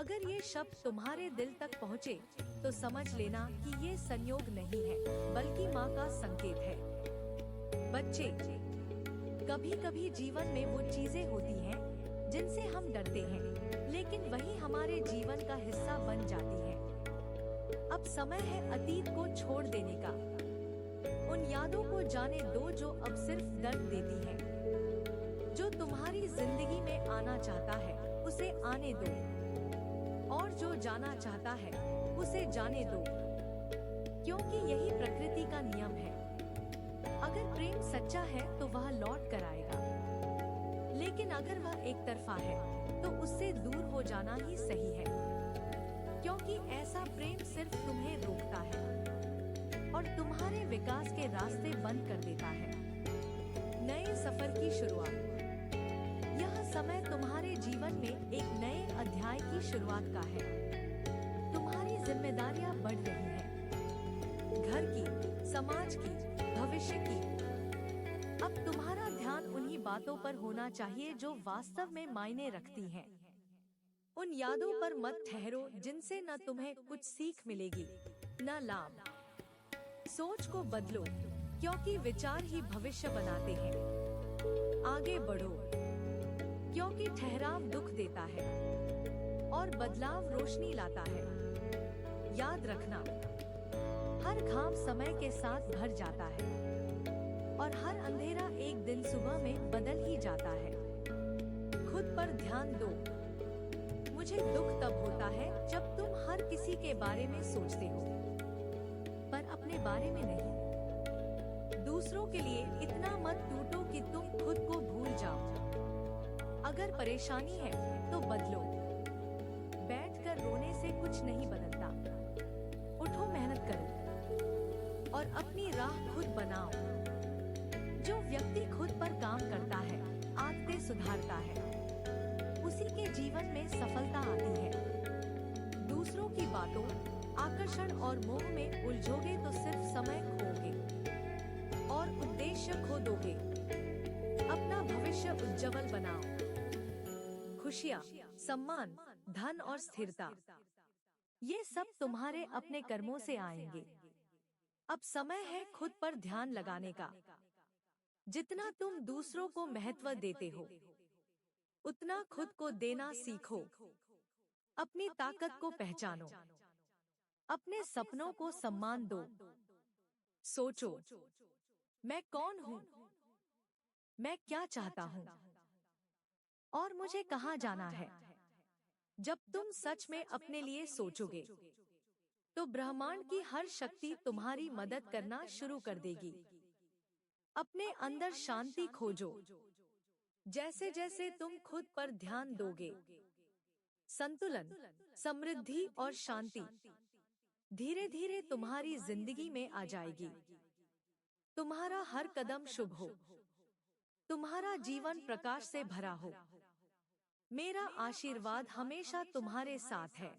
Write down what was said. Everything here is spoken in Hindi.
अगर ये शब्द तुम्हारे दिल तक पहुँचे, तो समझ लेना कि ये संयोग नहीं है, बल्कि माँ का संकेत है। बच्चे, कभी कभी जीवन में वो चीजें होती हैं जिनसे हम डरते हैं, लेकिन वही हमारे जीवन का हिस्सा बन जाती हैं। अब समय है अतीत को छोड़ देने का। उन यादों को जाने दो जो अब सिर्फ दर्द देती हैं। जो तुम्हारी जिंदगी में आना चाहता है उसे आने दो, और जो जाना चाहता है उसे जाने दो, क्योंकि यही प्रकृति का नियम है। अगर प्रेम सच्चा है तो वह लौट कर आएगा, लेकिन अगर वह एक तरफा है तो उससे दूर हो जाना ही सही है, क्योंकि ऐसा प्रेम सिर्फ तुम्हें रोकता है और तुम्हारे विकास के रास्ते बंद कर देता है। नए सफर की शुरुआत। यह समय तुम्हारे जीवन में एक नए अध्याय की शुरुआत का है। तुम्हारी जिम्मेदारियां बढ़ रही हैं, घर की, समाज की, भविष्य की। अब तुम्हारा ध्यान उन्हीं बातों पर होना चाहिए जो वास्तव में मायने रखती हैं। उन यादों पर मत ठहरो जिनसे न तुम्हें कुछ सीख मिलेगी, न लाभ। सोच को बदलो, क्योंकि विचार ही भविष्य बनाते हैं। आगे बढ़ो, क्योंकि ठहराव दुख देता है और बदलाव रोशनी लाता है। याद रखना, हर घाम समय के साथ भर जाता है और हर अंधेरा एक दिन सुबह में बदल ही जाता है। खुद पर ध्यान दो। मुझे दुख तब होता है जब तुम हर किसी के बारे में सोचते हो, पर अपने बारे में नहीं। दूसरों के लिए इतना मत टूटो कि तुम खुद को भूल जाओ। अगर परेशानी है तो बदलो। बैठकर रोने से कुछ नहीं बदलता। उठो, मेहनत करो और अपनी राह खुद बनाओ। जो व्यक्ति खुद पर काम करता है, आदतें सुधारता है, उसी के जीवन में सफलता आती है। दूसरों की बातों, आकर्षण और मोह में उलझोगे तो सिर्फ समय खोगे और उद्देश्य खो दोगे। अपना भविष्य उज्जवल बनाओ। खुशियाँ, सम्मान, धन और स्थिरता, ये सब तुम्हारे अपने कर्मों से आएंगे। अब समय है खुद पर ध्यान लगाने का। जितना तुम दूसरों को महत्व देते हो, उतना खुद को देना सीखो। अपनी ताकत को पहचानो, अपने सपनों को सम्मान दो। सोचो, मैं कौन हूँ, मैं क्या चाहता हूँ और मुझे कहाँ जाना है। जब तुम सच में अपने लिए सोचोगे, तो ब्रह्मांड की हर शक्ति तुम्हारी मदद करना शुरू कर देगी। अपने अंदर शांति खोजो। जैसे जैसे तुम खुद पर ध्यान दोगे, संतुलन, समृद्धि और शांति धीरे धीरे तुम्हारी जिंदगी में आ जाएगी। तुम्हारा हर कदम शुभ हो, तुम्हारा जीवन प्रकाश से भरा हो। मेरा आशीर्वाद हमेशा तुम्हारे साथ है।